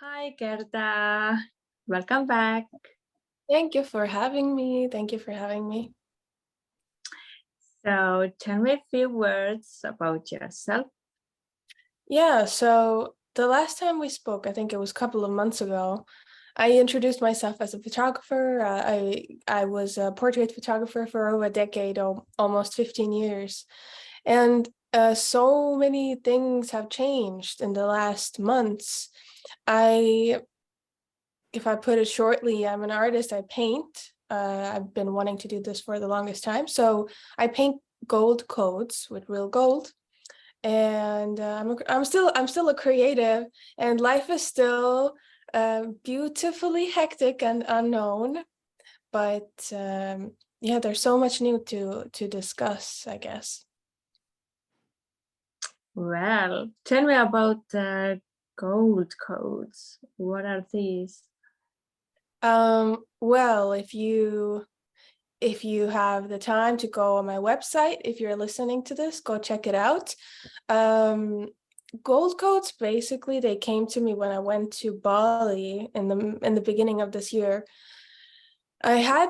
Hi, Gerda. Welcome back. Thank you for having me. Thank you for having me. So, tell me a few words about yourself. Yeah, so the last time we spoke, I think it was a couple of months ago, I introduced myself as a photographer. I was a portrait photographer for over a decade, almost 15 years. And so many things have changed in the last months. I, if I put it shortly, I'm an artist. I paint. I've been wanting to do this for the longest time. So I paint gold codes with real gold. And I'm still a creative, and life is still beautifully hectic and unknown. But yeah, there's so much new to discuss, I guess. Well, tell me about gold codes. What are these? Well, if you have the time to go on my website, if you're listening to this, go check it out. Um, Gold codes, basically, they came to me when I went to Bali in the beginning of this year. I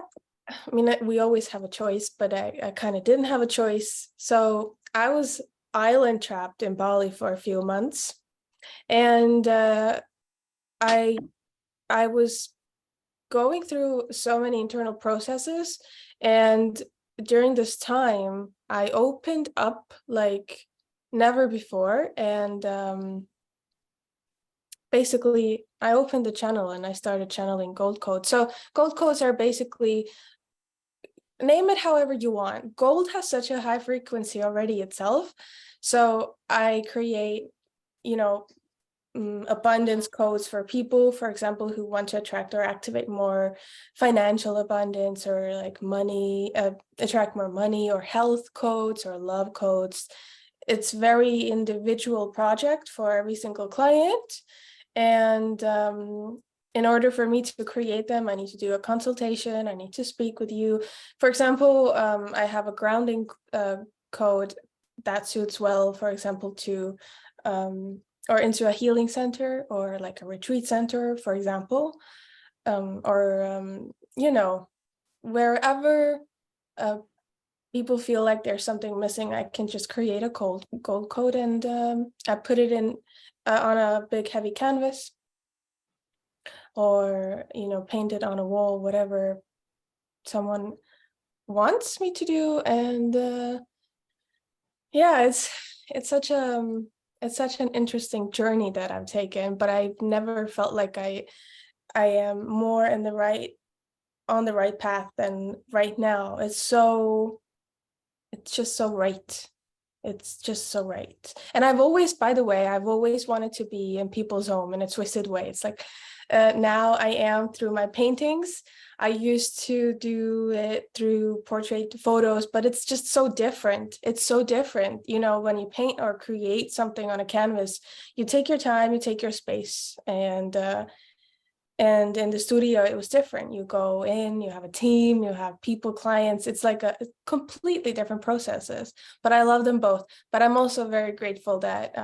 mean, we always have a choice, but I kind of didn't have a choice. So I was island trapped in Bali for a few months, and I I was going through so many internal processes, and during this time, I opened up like never before, and basically I opened the channel and I started channeling gold codes. So gold codes are basically, name it however you want. Gold has such a high frequency already itself. So I create, you know, abundance codes for people, for example, who want to attract or activate more financial abundance, or like money, attract more money, or health codes or love codes. It's very individual project for every single client. And in order for me to create them, I need to do a consultation. I need to speak with you. For example, I have a grounding code that suits well, for example, to or into a healing center or like a retreat center, for example, or wherever people feel like there's something missing, I can just create a gold code, and I put it in on a big heavy canvas, or paint it on a wall, whatever someone wants me to do. And yeah, it's such an interesting journey that I've taken, but I've never felt like I am more on the right path than right now. It's just so right. It's just so right. And by the way, I've always wanted to be in people's home in a twisted way. It's like now I am through my paintings. I used to do it through portrait photos, but it's just so different. It's so different. When you paint or create something on a canvas, you take your time, you take your space, and in the studio, it was different. You go in, you have a team, you have people, clients. It's like a completely different processes, but I love them both. But I'm also very grateful that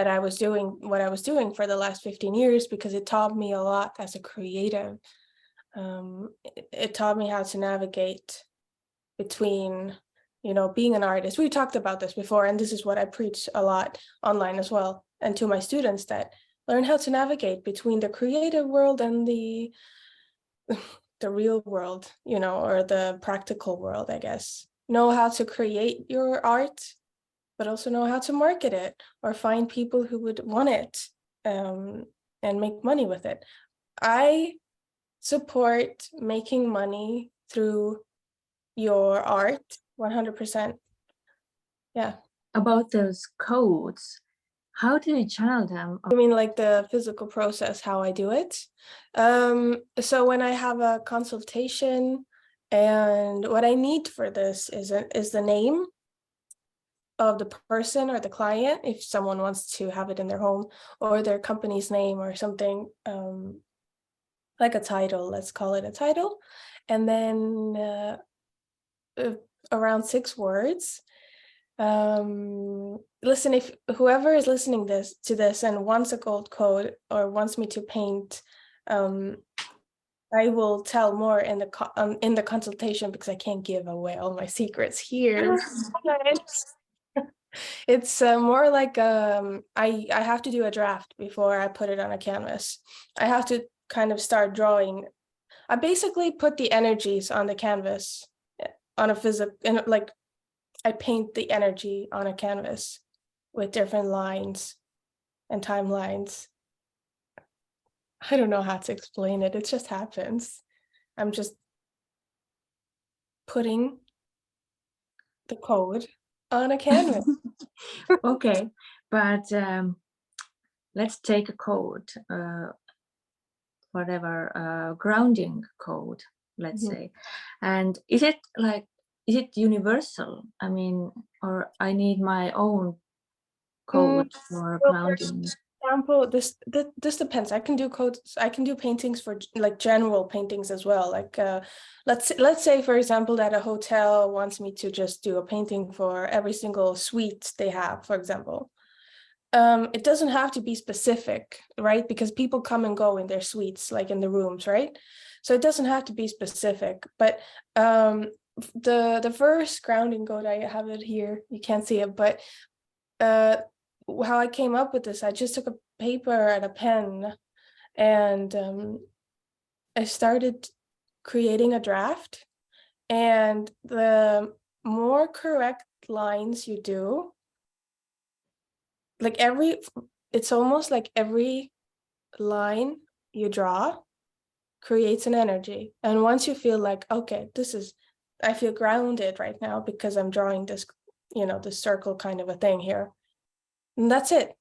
I was doing what I was doing for the last 15 years, because it taught me a lot as a creative. It taught me how to navigate between, being an artist. We talked about this before, and this is what I preach a lot online as well, and to my students, that learn how to navigate between the creative world and the real world, or the practical world, I guess. Know how to create your art, but also know how to market it or find people who would want it, and make money with it. I support making money through your art 100%. Yeah. About those codes. How do you channel them? I mean, like the physical process, how I do it. So when I have a consultation, and what I need for this is the name of the person or the client, if someone wants to have it in their home, or their company's name or something, like a title, let's call it a title. And then around 6 words. Listen, if whoever is listening to this and wants a gold code or wants me to paint, I will tell more in the consultation, because I can't give away all my secrets here. It's more like I have to do a draft before I put it on a canvas. I have to kind of start drawing. I basically put the energies on the canvas on a like I paint the energy on a canvas with different lines and timelines. I don't know how to explain it. It just happens. I'm just putting the code on a canvas. Okay, but let's take a code, whatever, grounding code, let's say. And is it universal? I mean, or I need my own code for Well, grounding? example, this depends. I can do codes. I can do paintings for like general paintings as well. Like let's say, for example, that a hotel wants me to just do a painting for every single suite they have, for example. It doesn't have to be specific, right? Because people come and go in their suites, like in the rooms, right? So it doesn't have to be specific. But the first grounding code, I have it here. You can't see it, but how I came up with this, I just took a paper and a pen, and I started creating a draft. And the more correct lines you do, like it's almost like every line you draw creates an energy. And once you feel like, okay, I feel grounded right now because I'm drawing this, this circle kind of a thing here. And that's it.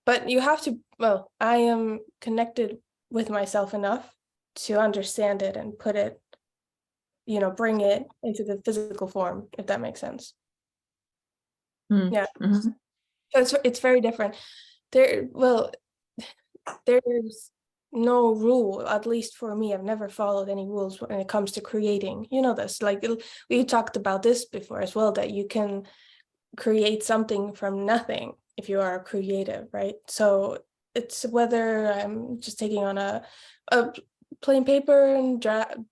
But you have to, well, I am connected with myself enough to understand it and put it, bring it into the physical form, if that makes sense. Yeah. Mm-hmm. So it's very different. There's no rule, at least for me. I've never followed any rules when it comes to creating. You know this, like we talked about this before as well, that you can create something from nothing if you are creative, right? So it's whether I'm just taking on a plain paper and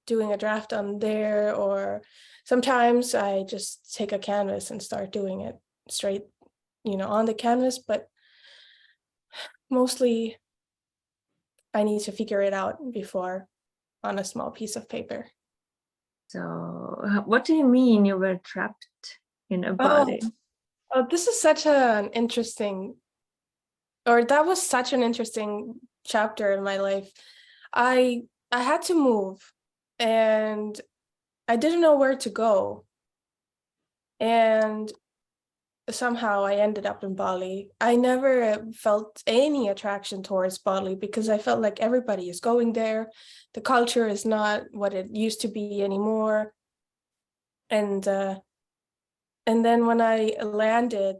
doing a draft on there, or sometimes I just take a canvas and start doing it straight, on the canvas. But mostly I need to figure it out before on a small piece of paper. So what do you mean you were trapped in a body? Oh, this is such an interesting, or that was such an interesting chapter in my life. I had to move, and I didn't know where to go. And somehow I ended up in Bali. I never felt any attraction towards Bali because I felt like everybody is going there. The culture is not what it used to be anymore. And then when I landed,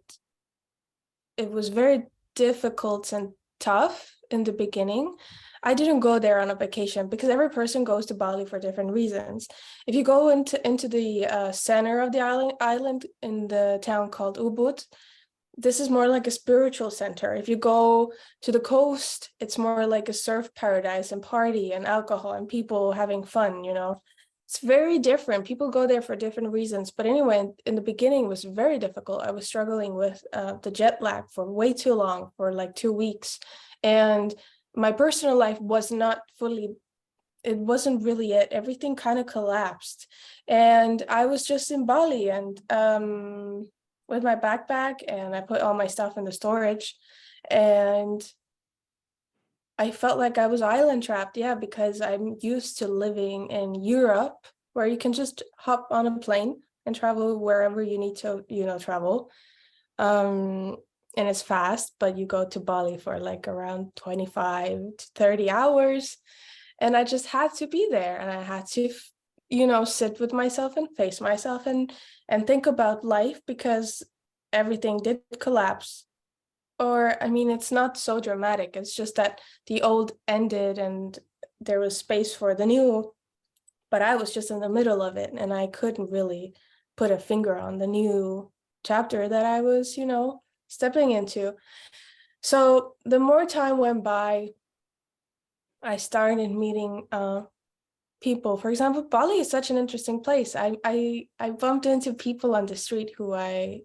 it was very difficult and tough in the beginning. I didn't go there on a vacation because every person goes to Bali for different reasons. If you go into the center of the island in the town called Ubud, this is more like a spiritual center. If you go to the coast, it's more like a surf paradise and party and alcohol and people having fun, It's very different. People go there for different reasons. But anyway, in the beginning, it was very difficult. I was struggling with the jet lag for way too long, for like 2 weeks. And my personal life was not fully, it wasn't really it. Everything kind of collapsed. And I was just in Bali and with my backpack, and I put all my stuff in the storage. And I felt like I was island trapped, because I'm used to living in Europe, where you can just hop on a plane and travel wherever you need to, travel. And it's fast, but you go to Bali for like around 25 to 30 hours. And I just had to be there, and I had to, sit with myself and face myself and think about life, because everything did collapse. Or, I mean, it's not so dramatic. It's just that the old ended and there was space for the new, but I was just in the middle of it and I couldn't really put a finger on the new chapter that I was, stepping into. So the more time went by, I started meeting people. For example, Bali is such an interesting place. I bumped into people on the street who I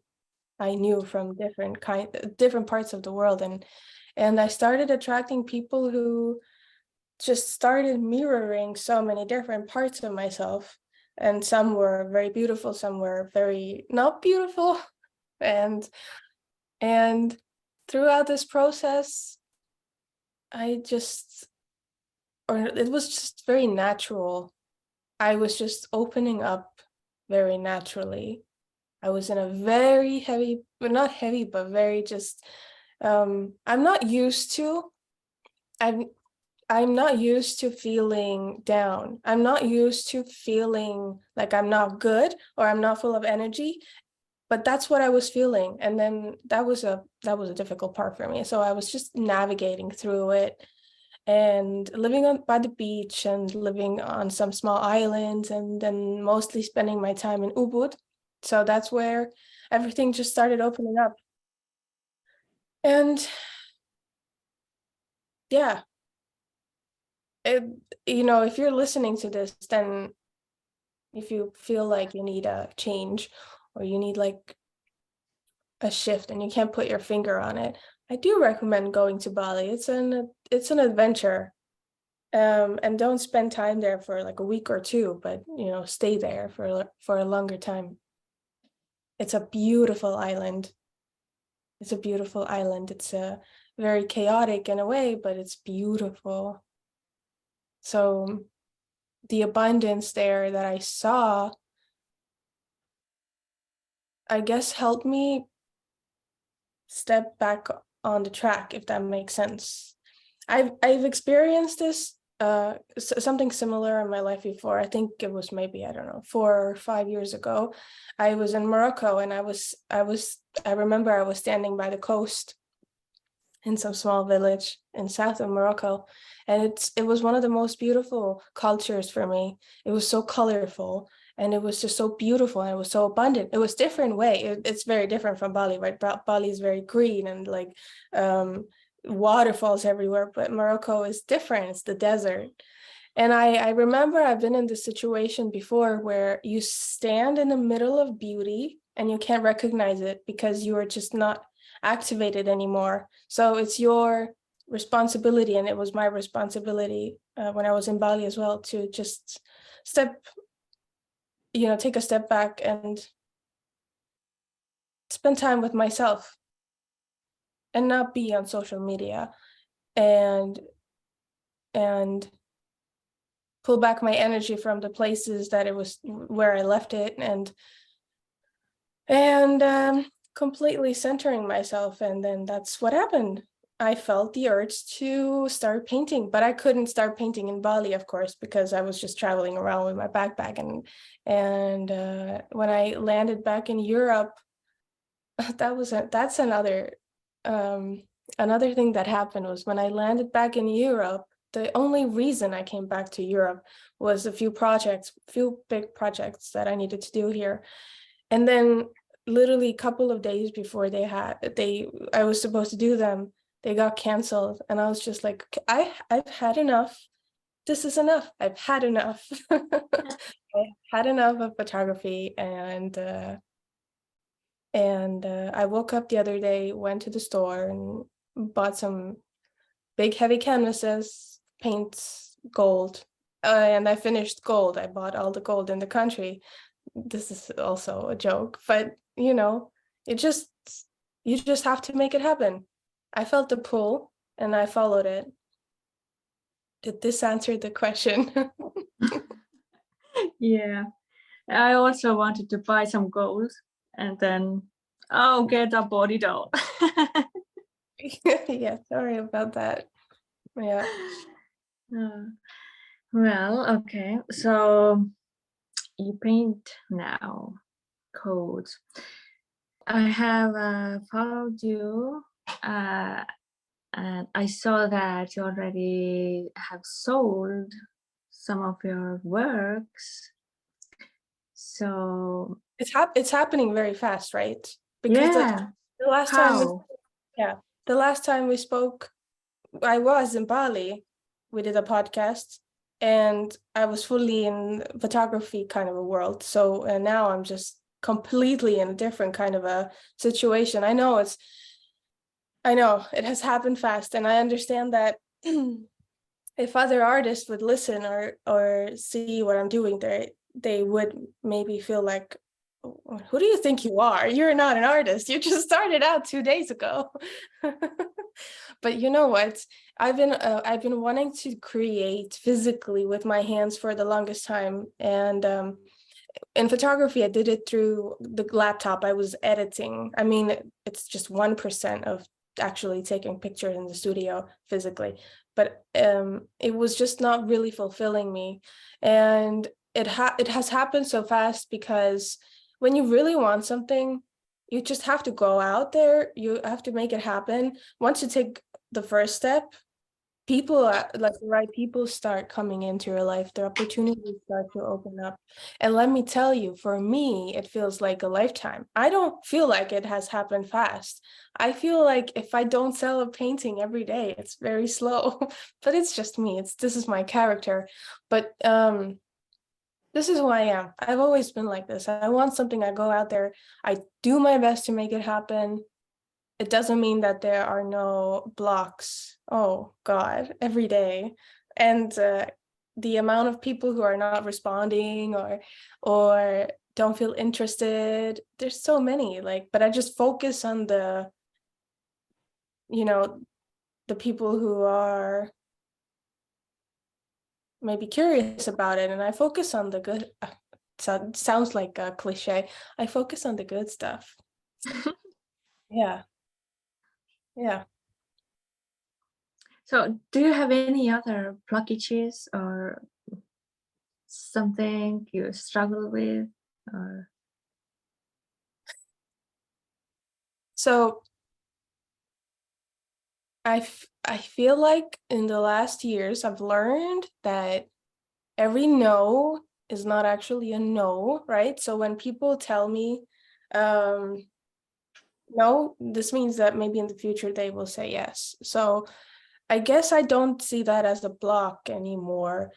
knew from different parts of the world, and I started attracting people who just started mirroring so many different parts of myself. And some were very beautiful, some were very not beautiful. And throughout this process, it was just very natural. I was just opening up very naturally. I was in a very heavy, but not heavy, but very just, I'm not used to, I'm not used to feeling down. I'm not used to feeling like I'm not good or I'm not full of energy, but that's what I was feeling. And then that was a difficult part for me. So I was just navigating through it and living by the beach and living on some small islands, and then mostly spending my time in Ubud. So that's where everything just started opening up. And yeah, if you're listening to this, then if you feel like you need a change or you need like a shift and you can't put your finger on it, I do recommend going to Bali. It's an adventure. And don't spend time there for like a week or two, but stay there for a longer time. It's a beautiful island. It's a beautiful island. It's very chaotic in a way, but it's beautiful. So the abundance there that I saw, I guess, helped me step back on the track, if that makes sense. I've experienced this something similar in my life before. I think it was maybe, I don't know, 4 or 5 years ago. I was in Morocco, and I remember I was standing by the coast in some small village in south of Morocco, and it was one of the most beautiful cultures for me. It was so colorful, and it was just so beautiful, and it was so abundant. It was different way. It's very different from Bali, right? Bali is very green and like waterfalls everywhere, but Morocco is different. It's the desert. And I remember I've been in this situation before where you stand in the middle of beauty and you can't recognize it because you are just not activated anymore. So it's your responsibility, and it was my responsibility when I was in Bali as well, to just take a step back and spend time with myself and not be on social media, and pull back my energy from the places that it was where I left it, and completely centering myself. And then that's what happened. I felt the urge to start painting, but I couldn't start painting in Bali, of course, because I was just traveling around with my backpack. And when I landed back in Europe, that's another thing that happened. Was when I landed back in Europe, the only reason I came back to Europe was a few big projects that I needed to do here. And then literally a couple of days before I was supposed to do them, they got canceled. And I was just like, I've had enough. This is enough. I've had enough. I had enough of photography. And I woke up the other day, went to the store and bought some big heavy canvases, paints, gold. And I finished gold. I bought all the gold in the country. This is also a joke, but you just have to make it happen. I felt the pull and I followed it. Did this answer the question? Yeah, I also wanted to buy some gold, and then Gerda bought it all. Yeah, sorry about that. Yeah. Well, okay, so you paint now codes. I have followed you, and I saw that you already have sold some of your works. So It's happening very fast, right? because Yeah. the last time How? the last time we spoke, I was in Bali. We did a podcast, and I was fully in photography kind of a world. So now I'm just completely in a different kind of a situation. I know it has happened fast, and I understand that if other artists would listen or see what I'm doing, they would maybe feel like, who do you think you are? You're not an artist. You just started out 2 days ago. But you know what? I've been wanting to create physically with my hands for the longest time, and in photography, I did it through the laptop. I was editing. I mean, it's just 1% of actually taking pictures in the studio physically, but it was just not really fulfilling me. And it has happened so fast because when you really want something, you just have to go out there. You have to make it happen. Once you take the first step, people like the right people start coming into your life, the opportunities start to open up. And let me tell you, for me, it feels like a lifetime. I don't feel like it has happened fast. I feel like if I don't sell a painting every day, it's very slow. But it's just me. This is my character. But this is who I am. I've always been like this. I want something, I go out there, I do my best to make it happen. It doesn't mean that there are no blocks. Oh God, every day. And the amount of people who are not responding or don't feel interested, there's so many. Like, but I just focus on you know, the people who are maybe curious about it, and I focus on the good. Sounds like a cliche. I focus on the good stuff. Yeah, yeah. So, do you have any other blockages or something you struggle with? Or So I feel like in the last years I've learned that every no is not actually a no, right? So when people tell me no, this means that maybe in the future they will say yes. So I guess I don't see that as a block anymore.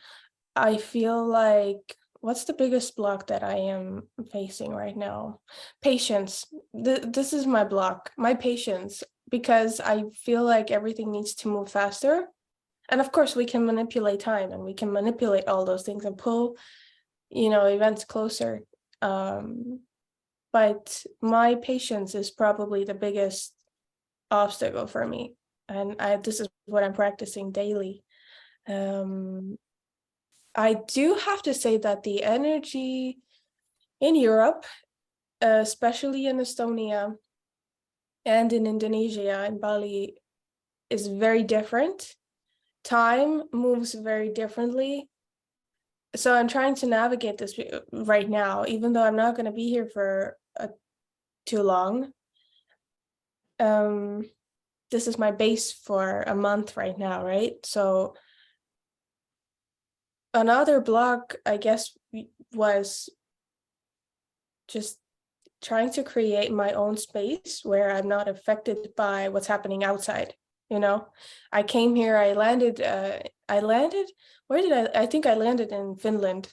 I feel like, what's the biggest block that I am facing right now? Patience. This is my block, my patience, because I feel like everything needs to move faster. And of course, we can manipulate time and we can manipulate all those things and pull, events closer. But my patience is probably the biggest obstacle for me. And this is what I'm practicing daily. I do have to say that the energy in Europe, especially in Estonia and in Indonesia, in Bali, is very different. Time moves very differently. So I'm trying to navigate this right now, even though I'm not going to be here for too long. This is my base for a month right now, right? So another block, I guess, was just trying to create my own space where I'm not affected by what's happening outside. I came here, I landed, where did I think I landed in Finland.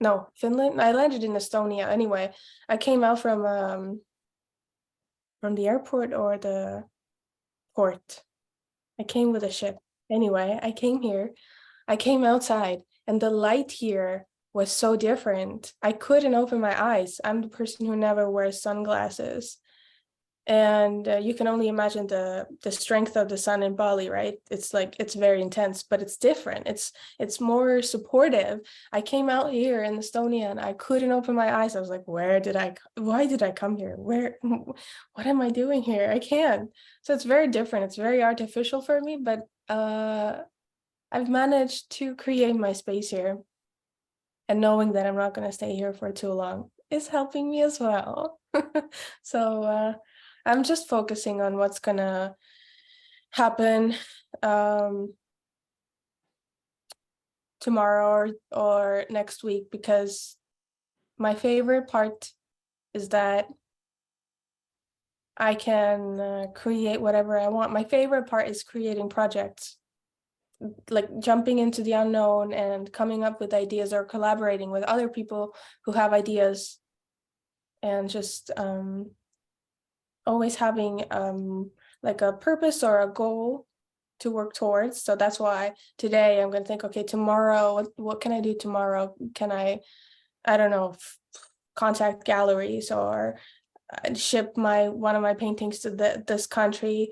No, Finland, I landed in Estonia. Anyway, I came out from the airport or the port. I came with a ship. Anyway, I came here, I came outside, and the light here was so different. I couldn't open my eyes. I'm the person who never wears sunglasses. And you can only imagine the strength of the sun in Bali, right? It's very intense, but it's different. It's more supportive. I came out here in Estonia and I couldn't open my eyes. I was like, why did I come here? What am I doing here? I can't. So it's very different. It's very artificial for me, but I've managed to create my space here, and knowing that I'm not going to stay here for too long is helping me as well. So I'm just focusing on what's going to happen tomorrow or next week, because my favorite part is that I can create whatever I want. My favorite part is creating projects, like jumping into the unknown and coming up with ideas or collaborating with other people who have ideas, and just always having like a purpose or a goal to work towards. So that's why today I'm going to think, okay, tomorrow, what can I do tomorrow? Can I don't know, contact galleries or ship one of my paintings to this country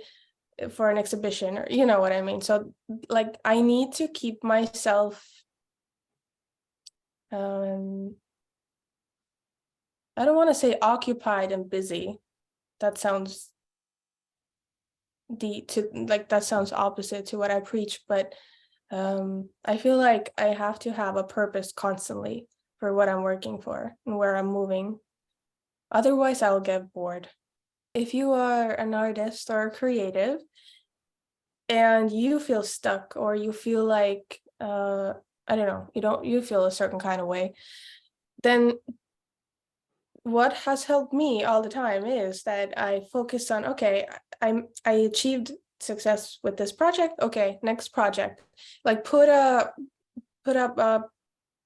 for an exhibition, or you know what I mean. So like I need to keep myself I don't want to say occupied and busy. That sounds that sounds opposite to what I preach, but I feel like I have to have a purpose constantly for what I'm working for and where I'm moving. Otherwise, I'll get bored. If you are an artist or a creative and you feel stuck, or you feel like I don't know, you feel a certain kind of way, then what has helped me all the time is that I focus on, okay, I achieved success with this project. Okay, next project. Like put up a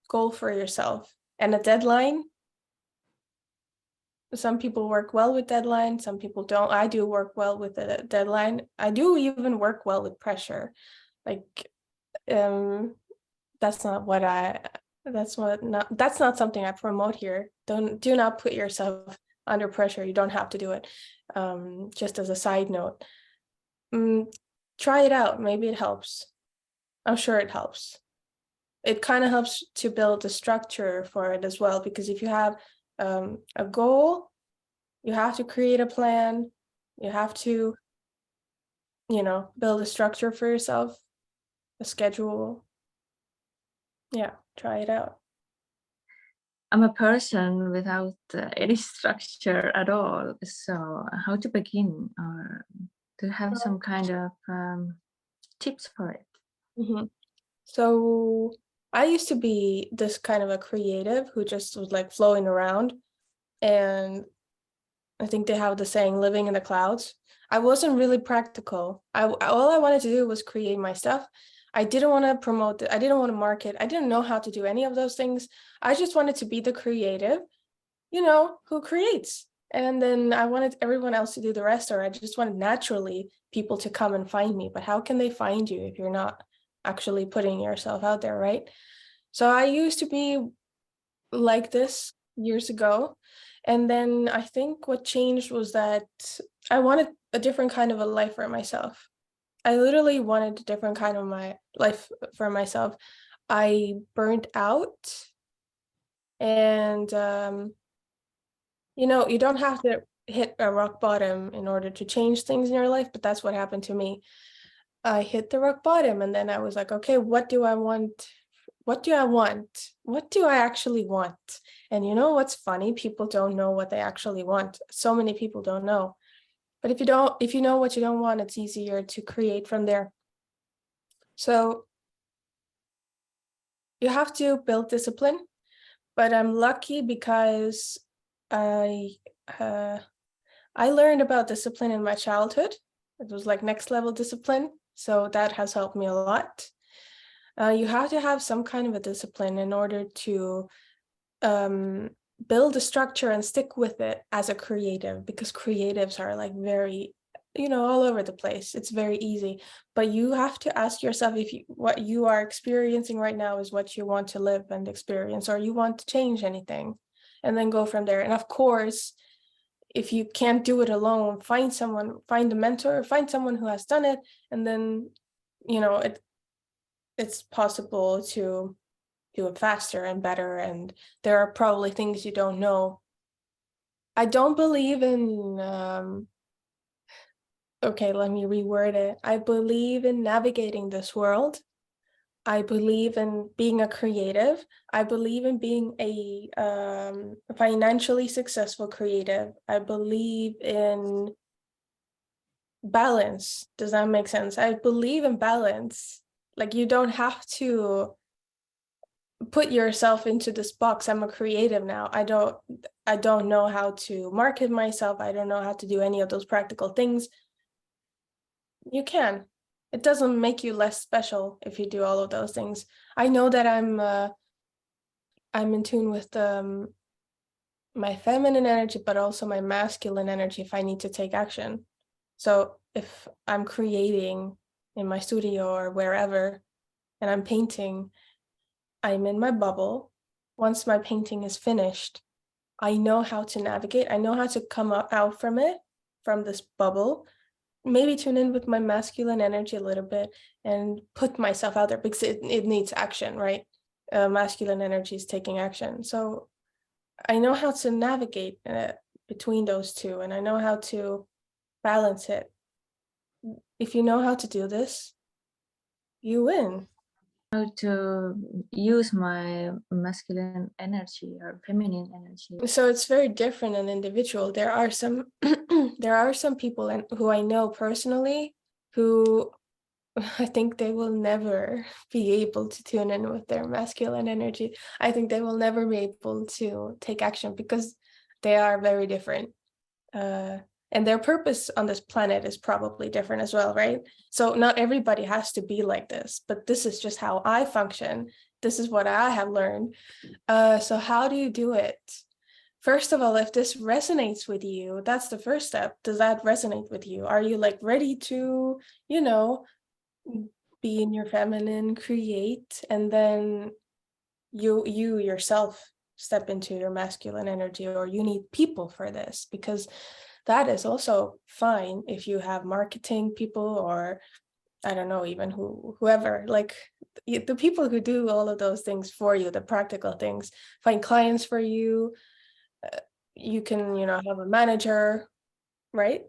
goal for yourself and a deadline. Some people work well with deadline, some people don't. I do work well with a deadline. I do even work well with pressure. Like that's not something I promote here. Do not put yourself under pressure. You don't have to do it. Just as a side note, try it out. Maybe it helps. I'm sure it helps. It kind of helps to build a structure for it as well, because if you have a goal, you have to create a plan. You have to, build a structure for yourself, a schedule. Yeah, try it out. I'm a person without any structure at all. So how to begin, or to have some kind of tips for it? Mm-hmm. So I used to be this kind of a creative who just was like flowing around, and I think they have the saying living in the clouds. I wasn't really practical. All I wanted to do was create my stuff. I didn't want to promote it. I didn't want to market. I didn't know how to do any of those things. I just wanted to be the creative, who creates. And then I wanted everyone else to do the rest, or I just wanted naturally people to come and find me. But how can they find you if you're not actually putting yourself out there, right? So I used to be like this years ago. And then I think what changed was that I wanted a different kind of a life for myself. I literally wanted a different kind of my life for myself. I burnt out, and you don't have to hit a rock bottom in order to change things in your life, but that's what happened to me. I hit the rock bottom, and then I was like, okay, what do I want? What do I want? What do I actually want? And you know what's funny? People don't know what they actually want. So many people don't know. But if you know what you don't want, it's easier to create from there. So you have to build discipline, but I'm lucky because I learned about discipline in my childhood. It was like next level discipline. So that has helped me a lot. You have to have some kind of a discipline in order to build a structure and stick with it as a creative, because creatives are like very, all over the place. It's very easy, but you have to ask yourself if what you are experiencing right now is what you want to live and experience, or you want to change anything, and then go from there. And of course, if you can't do it alone, find a mentor, find someone who has done it, and then it's possible to do it faster and better. And there are probably things you don't know. I don't believe in okay, let me reword it. I believe in navigating this world. I believe in being a creative. I believe in being a financially successful creative. I believe in balance. Does that make sense? I believe in balance. Like, you don't have to put yourself into this box. I'm a creative now. I don't know how to market myself. I don't know how to do any of those practical things. You can. It doesn't make you less special if you do all of those things. I know that I'm in tune with my feminine energy, but also my masculine energy if I need to take action. So if I'm creating in my studio or wherever and I'm painting, I'm in my bubble. Once my painting is finished, I know how to navigate. I know how to come out from it, from this bubble, maybe tune in with my masculine energy a little bit and put myself out there because it needs action, right? Masculine energy is taking action. So I know how to navigate between those two, and I know how to balance it. If you know how to do this, you win. How to use my masculine energy or feminine energy. So it's very different and individual. There are some there are some people who I know personally who I think they will never be able to tune in with their masculine energy. I think they will never be able to take action because they are very different. And their purpose on this planet is probably different as well, right? So not everybody has to be like this, but this is just how I function. This is what I have learned. So how do you do it? First of all, if this resonates with you, that's the first step. Does that resonate with you? Are you like ready to, be in your feminine, create, and then you yourself step into your masculine energy, or you need people for this? Because that is also fine if you have marketing people, or I don't know, even whoever, like the people who do all of those things for you, the practical things, find clients for you. You can, have a manager, right?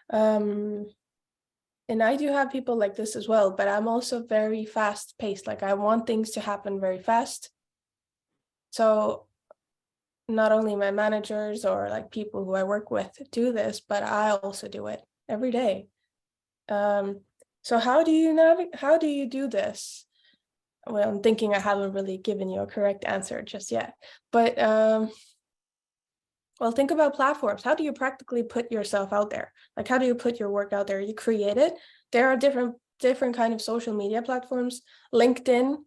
And I do have people like this as well, but I'm also very fast paced. Like I want things to happen very fast. So not only my managers or like people who I work with do this, but I also do it every day. So how do you do this? Well, I'm thinking I haven't really given you a correct answer just yet, but well, think about platforms. How do you practically put yourself out there? Like, how do you put your work out there? You create it. There are different kind of social media platforms, LinkedIn,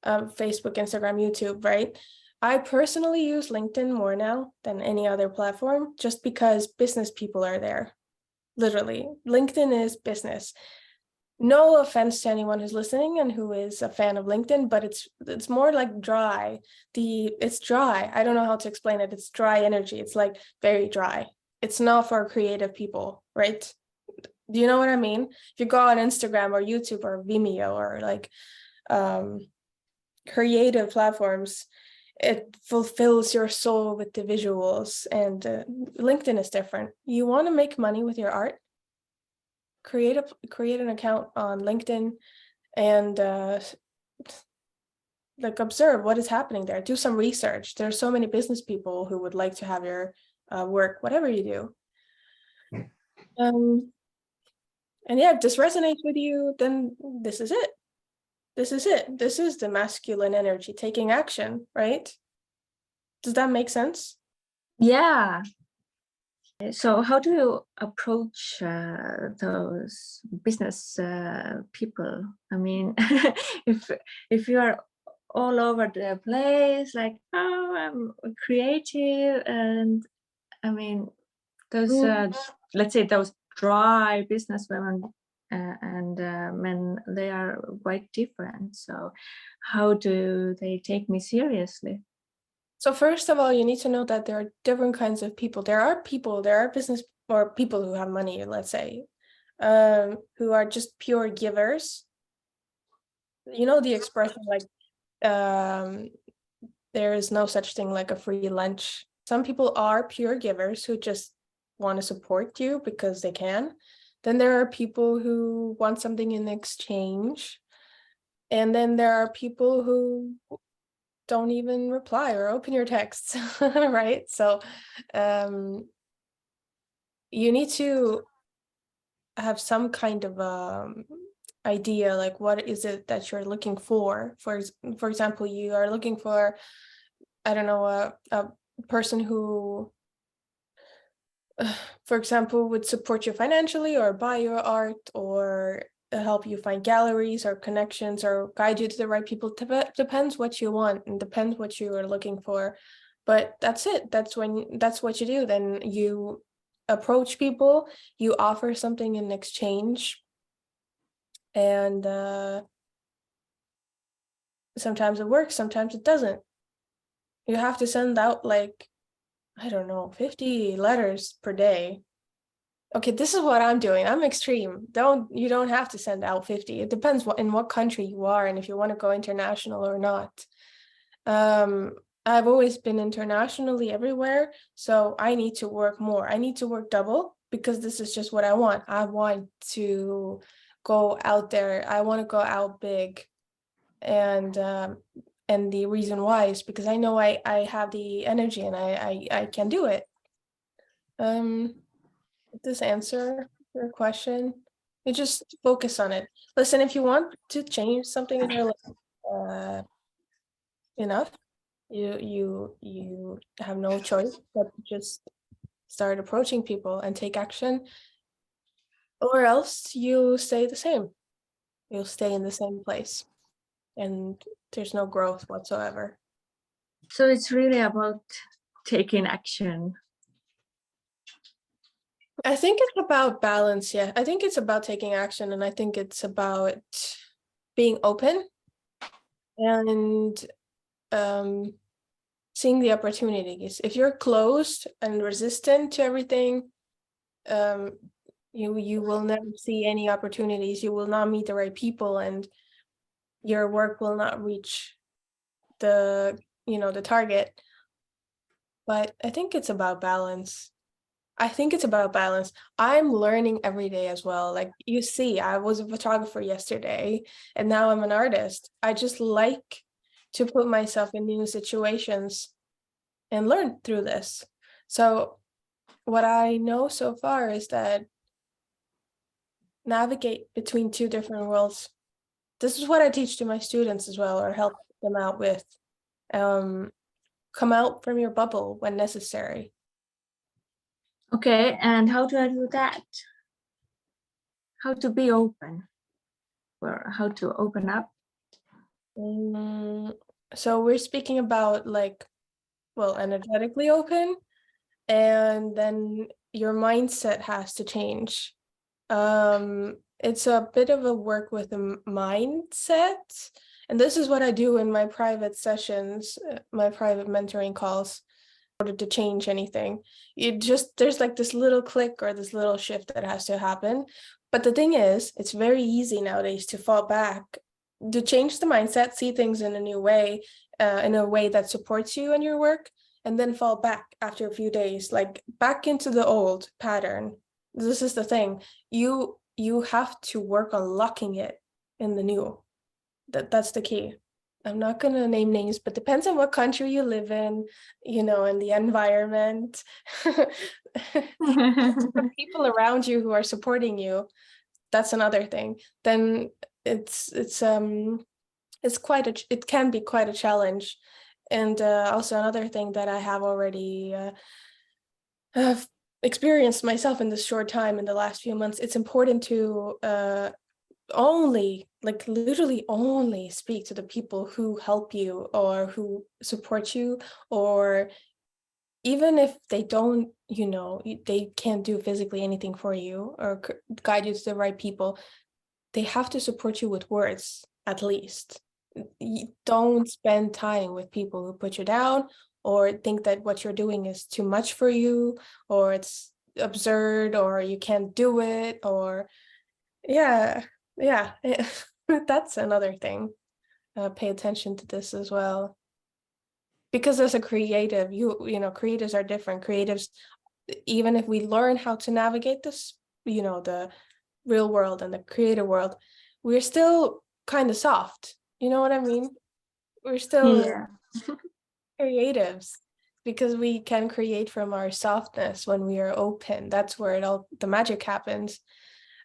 Facebook, Instagram, YouTube, right? I personally use LinkedIn more now than any other platform, just because business people are there. Literally, LinkedIn is business. No offense to anyone who's listening and who is a fan of LinkedIn, but it's more like dry. It's dry. I don't know how to explain it. It's dry energy. It's like very dry. It's not for creative people, right? Do you know what I mean? If you go on Instagram or YouTube or Vimeo or like creative platforms, it fulfills your soul with the visuals. And LinkedIn is different. You want to make money with your art? Create an account on LinkedIn and like observe what is happening there. Do some research. There's so many business people who would like to have your work, whatever you do. And yeah, if this resonates with you, then this is it. This is it. This is the masculine energy taking action, right? Does that make sense? Yeah. So how do you approach those business people? I mean, if you are all over the place, like, oh, I'm creative, and I mean, those let's say those dry business women and men, they are quite different. So how do they take me seriously? So first of all, you need to know that there are different kinds of people. There are business or people who have money, let's say, who are just pure givers. You know the expression like there is no such thing like a free lunch. Some people are pure givers who just want to support you because they can. Then there are people who want something in exchange. And then there are people who don't even reply or open your texts, right? So you need to have some kind of idea, like what is it that you're looking for. For example, you are looking for, I don't know, a person who for example, would support you financially or buy your art or help you find galleries or connections or guide you to the right people. Depends what you want and depends what you are looking for. But that's it. That's what you do. Then you approach people, you offer something in exchange. And sometimes it works, sometimes it doesn't. You have to send out like, I don't know, 50 letters per day. Okay, this is what I'm doing. I'm extreme. You don't have to send out 50. It depends in what country you are and if you want to go international or not. I've always been internationally everywhere, so I need to work more. I need to work double because this is just what I want. I want to go out there. I want to go out big. And the reason why is because I know I have the energy and I can do it. This answer your question, you just focus on it. Listen, if you want to change something in your life enough, you have no choice but to just start approaching people and take action, or else you stay the same. You'll stay in the same place and there's no growth whatsoever. So it's really about taking action. I think it's about balance. Yeah, I think it's about taking action, and I think it's about being open and seeing the opportunities. If you're closed and resistant to everything, you will never see any opportunities. You will not meet the right people, and your work will not reach the target. But I think it's about balance. I'm learning every day as well. Like you see, I was a photographer yesterday and now I'm an artist. I just like to put myself in new situations and learn through this. So what I know so far is that navigate between two different worlds. This is what I teach to my students as well, or help them out with. Come out from your bubble when necessary. Okay, and how do I do that? How to be open, or how to open up? So we're speaking about energetically open, and then your mindset has to change. It's a bit of a work with a mindset, and this is what I do in my private sessions, my private mentoring calls. In order to change anything, there's like this little click or this little shift that has to happen. But the thing is, it's very easy nowadays to fall back, to change the mindset, see things in a new way, in a way that supports you in your work, and then fall back after a few days, like back into the old pattern. This is the thing. You have to work on locking it in the new. That's the key. I'm not going to name names, but depends on what country you live in, and the environment. The people around you who are supporting you, that's another thing. Then it can be quite a challenge. And also another thing that I have already experienced myself in this short time in the last few months, it's important to literally only speak to the people who help you or who support you, or even if they don't, they can't do physically anything for you or guide you to the right people, they have to support you with words at least. You don't spend time with people who put you down or think that what you're doing is too much for you, or it's absurd, or you can't do it, or yeah, that's another thing. Pay attention to this as well. Because as a creative, creatives are different. Creatives, even if we learn how to navigate this, the real world and the creative world, we're still kind of soft. You know what I mean? We're still creatives because we can create from our softness when we are open. That's where the magic happens.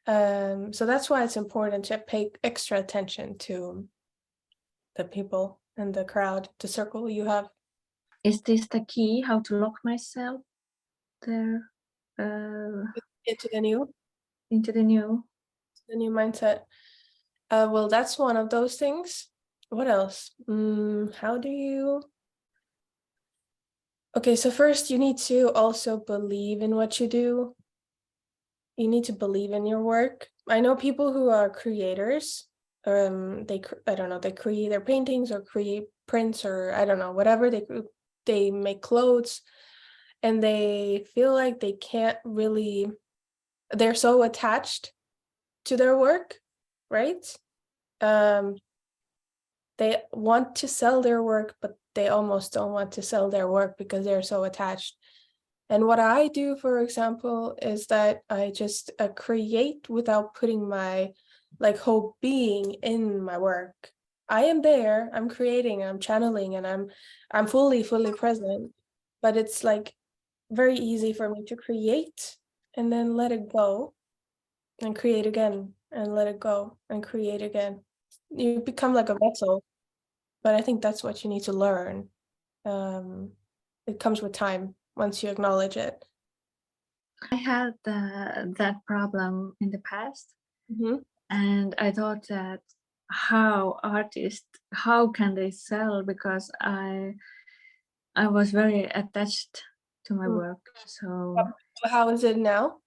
So that's why it's important to pay extra attention to the people and the crowd, the circle you have. Is this the key, how to lock myself there Into the new into the new? mindset. Well, that's one of those things. What else? How do you? Okay, so first you need to also believe in what you do. You need to believe in your work. I know people who are creators. I don't know, they create their paintings or create prints or I don't know, whatever. They make clothes, and they feel like they can't really. They're so attached to their work, right? They want to sell their work, but they almost don't want to sell their work because they're so attached. And what I do, for example, is that I just create without putting my whole being in my work. I am there, I'm creating, I'm channeling, and I'm fully present. But it's like very easy for me to create and then let it go and create again and let it go and create again. You become like a vessel, but I think that's what you need to learn. It comes with time once you acknowledge it. I had that problem in the past, and I thought that how can they sell, because I was very attached to my work. So How is it now?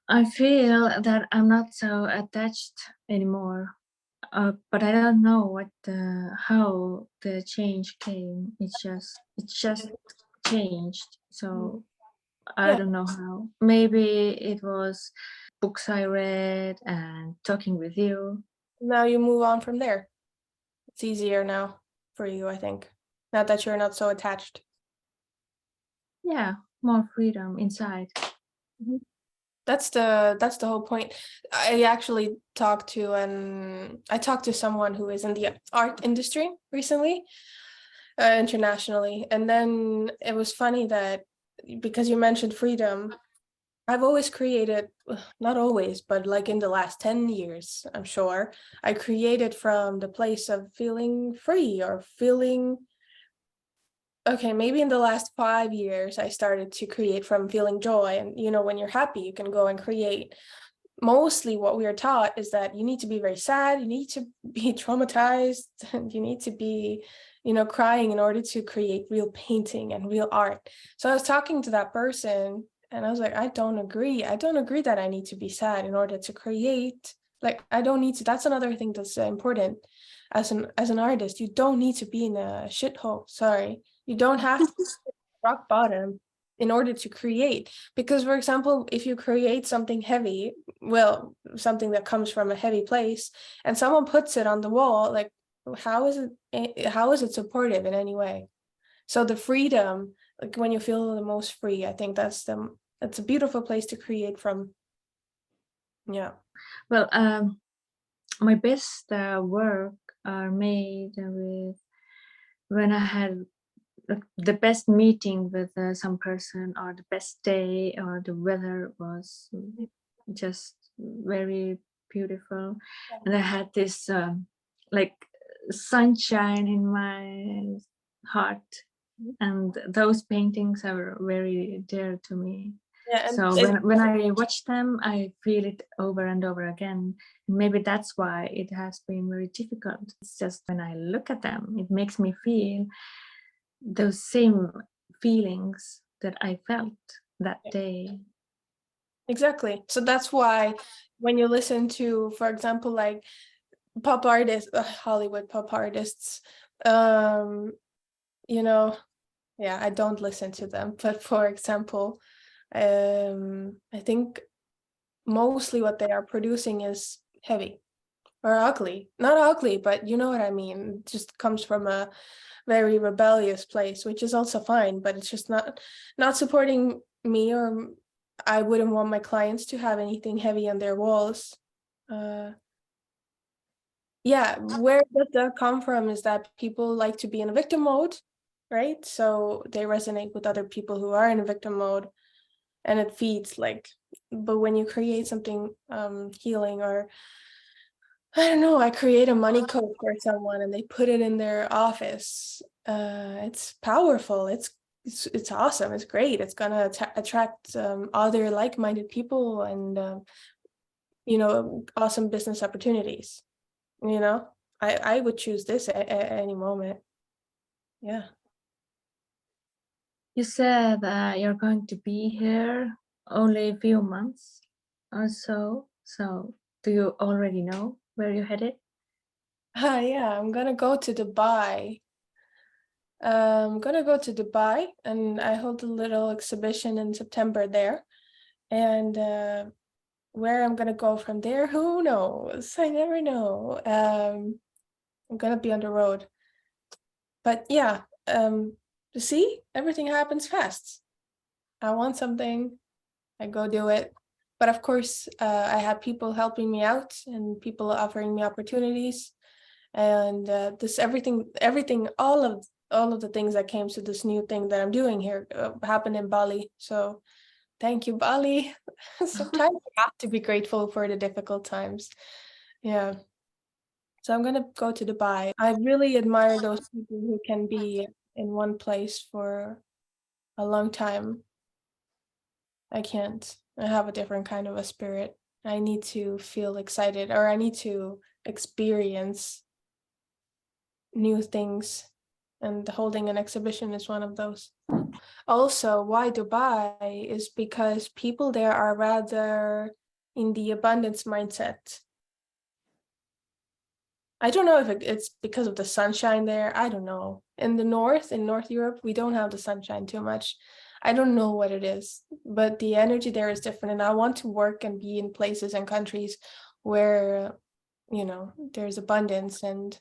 I feel that I'm not so attached anymore. But I don't know how the change came. It just changed. So I Yeah. don't know how. Maybe it was books I read and talking with you. Now you move on from there. It's easier now for you, I think. Now that you're not so attached. Yeah, more freedom inside. That's the whole point. I actually talked to someone who is in the art industry recently, internationally, and then it was funny that because you mentioned freedom, I've always created, not always, but like in the last 10 years, I'm sure, I created from the place of feeling free or feeling, okay, maybe in the last 5 years, I started to create from feeling joy. And, when you're happy, you can go and create. Mostly what we are taught is that you need to be very sad, you need to be traumatized, and you need to be, crying in order to create real painting and real art. So I was talking to that person and I was like, I don't agree. I don't agree that I need to be sad in order to create. Like, I don't need to. That's another thing that's important as an artist. You don't need to be in a shithole. Sorry. You don't have to rock bottom in order to create. Because, for example, if you create something heavy, well, something that comes from a heavy place, and someone puts it on the wall, like, how is it supportive in any way? So the freedom, like when you feel the most free, I think that's a beautiful place to create from. Yeah. Well, my best work are made with when I had the best meeting with some person, or the best day, or the weather was just very beautiful, and I had this like sunshine in my heart, and those paintings are very dear to me. Yeah, and So when I watch them, I feel it over and over again. Maybe that's why it has been very difficult. It's just when I look at them, it makes me feel those same feelings that I felt that day. exactly. So that's why when you listen to, for example, like pop artists, Hollywood pop artists, yeah, I don't listen to them. But for example, I think mostly what they are producing is heavy or ugly. Not ugly, but you know what I mean. It just comes from a very rebellious place, which is also fine, but it's just not supporting me, or I wouldn't want my clients to have anything heavy on their walls. Yeah, where does that come from is that people like to be in a victim mode, right? So they resonate with other people who are in a victim mode. and it feeds like, but when you create something healing, or I don't know, I create a money code for someone and they put it in their office. It's powerful. It's awesome. It's great. It's gonna attract other like-minded people and awesome business opportunities. I would choose this at any moment. Yeah. You said that you're going to be here only a few months or so. So, do you already know where you're headed? Yeah, I'm gonna go to Dubai. I'm gonna go to Dubai, and I hold a little exhibition in September there. And where I'm gonna go from there, who knows? I never know. I'm gonna be on the road. But yeah, see, everything happens fast. I want something, I go do it. But of course, I had people helping me out and people offering me opportunities. And this everything, all of the things that came to this new thing that I'm doing here happened in Bali. So thank you, Bali. Sometimes you have to be grateful for the difficult times. Yeah. So I'm gonna go to Dubai. I really admire those people who can be in one place for a long time. I can't. I have a different kind of a spirit. I need to feel excited, or I need to experience new things, and holding an exhibition is one of those. Also, why Dubai is because people there are rather in the abundance mindset. I don't know if it's because of the sunshine there. I don't know. In North Europe, we don't have the sunshine too much. I don't know what it is, but the energy there is different. And I want to work and be in places and countries where, there's abundance in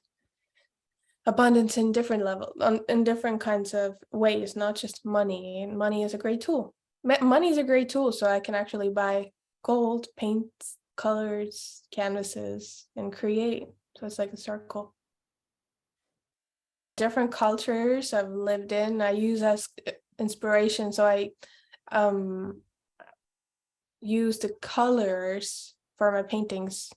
different levels, in different kinds of ways, not just money. And money is a great tool. Money is a great tool, so I can actually buy gold, paints, colors, canvases, and create. So it's like a circle. Different cultures I've lived in, I use as inspiration. So I use the colors for my paintings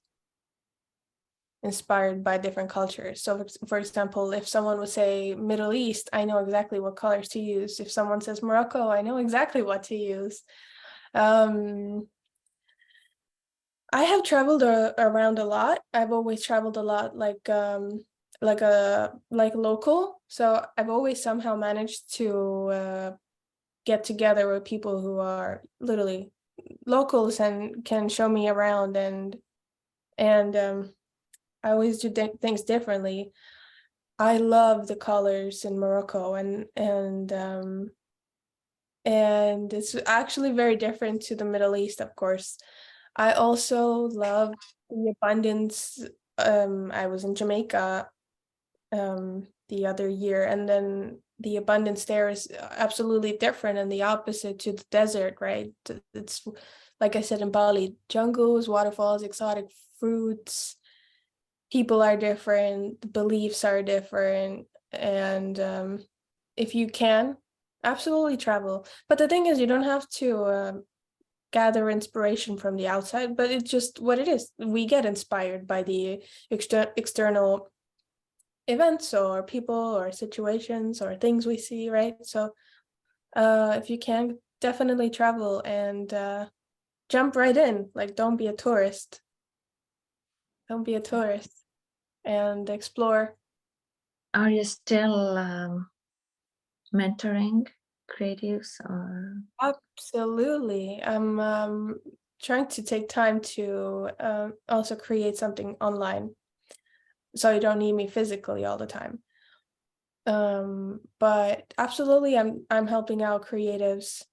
inspired by different cultures. So for example, if someone would say Middle East, I know exactly what colors to use. If someone says Morocco, I know exactly what to use. I have traveled around a lot. I've always traveled a lot, like local. So I've always somehow managed to get together with people who are literally locals and can show me around, and I always do things differently. I love the colors in Morocco, and it's actually very different to the Middle East, of course. I also love the abundance. I was in Jamaica the other year, and then the abundance there is absolutely different and the opposite to the desert, right? It's like I said, in Bali, jungles, waterfalls, exotic fruits, people are different, beliefs are different, and if you can, absolutely travel. But the thing is, you don't have to gather inspiration from the outside, but it's just what it is. We get inspired by the external events or people or situations or things we see, right? So if you can, definitely travel and jump right in. Like, don't be a tourist. Don't be a tourist, and explore. Are you still mentoring creatives or? Absolutely. I'm trying to take time to also create something online, so you don't need me physically all the time. But absolutely, I'm helping out creatives,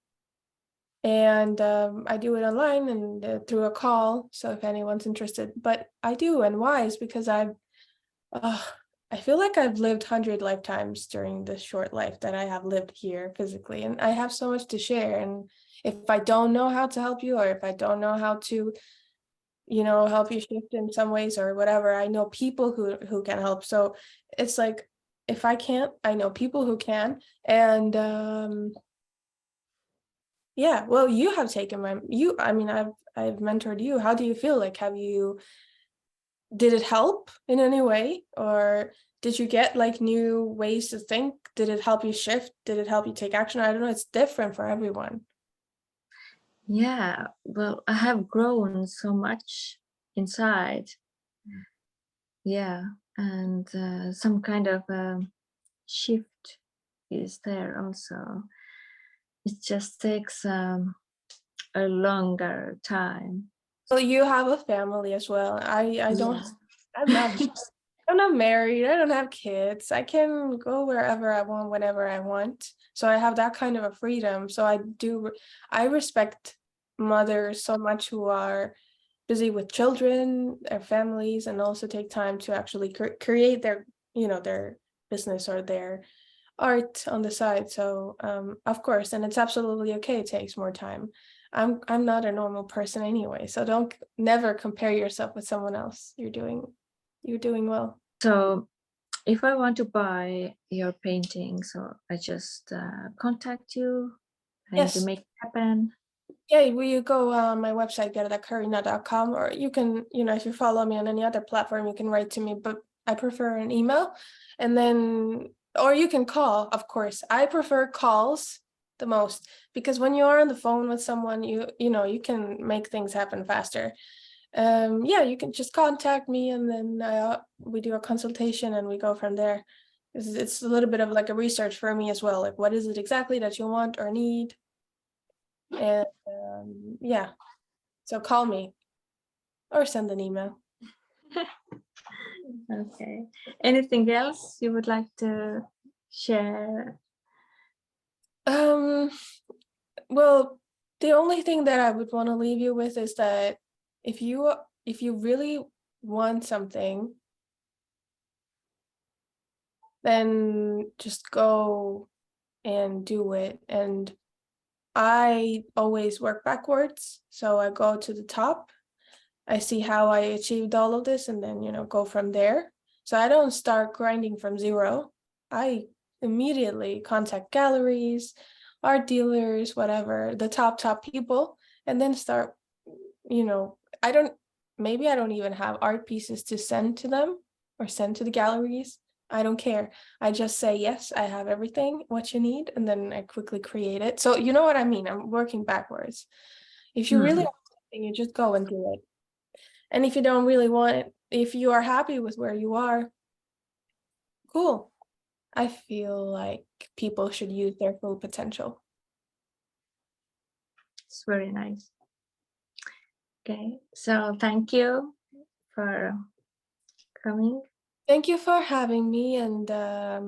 and I do it online and through a call. So if anyone's interested, but I do, and why is because I feel like I've lived 100 lifetimes during this short life that I have lived here physically, and I have so much to share. And if I don't know how to help you, or if I don't know how to, help you shift in some ways or whatever, I know people who can help. So it's like, if I can't, I know people who can. And Yeah, well, you have taken I've mentored you. How do you feel? Like, did it help in any way? Or did you get like new ways to think? Did it help you shift? Did it help you take action? I don't know, it's different for everyone. Yeah, well, I have grown so much inside. Yeah, and some kind of shift is there also. It just takes a longer time. So you have a family as well. I don't, Yeah. I'm not I'm not married. I don't have kids. I can go wherever I want, whenever I want. So I have that kind of a freedom. So I respect mothers so much who are busy with children, their families, and also take time to actually create their, their business or their art on the side. So of course, and it's absolutely okay. It takes more time. I'm not a normal person anyway, so don't never compare yourself with someone else. You're doing well. So if I want to buy your painting, so I just contact you and you Yes. make it happen. Yeah, will you go on my website, gerdacarina.com, or you can, if you follow me on any other platform, you can write to me, but I prefer an email. And then, or you can call, of course. I prefer calls the most because when you are on the phone with someone, you can make things happen faster. Yeah, you can just contact me and then we do a consultation and we go from there. It's a little bit of like a research for me as well. Like, what is it exactly that you want or need? And yeah, so call me or send an email. Okay. Anything else you would like to share? Well, the only thing that I would want to leave you with is that if you really want something, then just go and do it. And I always work backwards, so I go to the top. I see how I achieved all of this and then, go from there. So I don't start grinding from zero. I immediately contact galleries, art dealers, whatever, the top people, and then start, maybe I don't even have art pieces to send to them or send to the galleries. I don't care. I just say, yes, I have everything, what you need, and then I quickly create it. So you know what I mean? I'm working backwards. If you really want something, you just go and do it. And if you don't really want it, if you are happy with where you are, cool. I feel like people should use their full potential. It's very nice. Okay, so thank you for coming. Thank you for having me, and I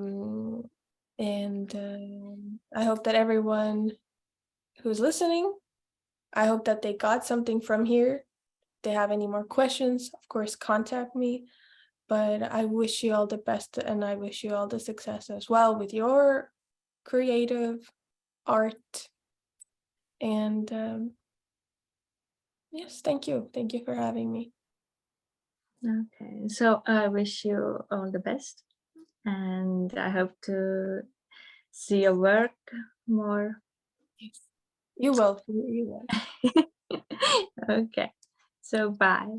hope that everyone who's listening, I hope that they got something from here. If they have any more questions, of course, contact me. But I wish you all the best, and I wish you all the success as well with your creative art. And yes, thank you. Thank you for having me. Okay, so I wish you all the best, and I hope to see your work more. You will. You will. Okay, so bye.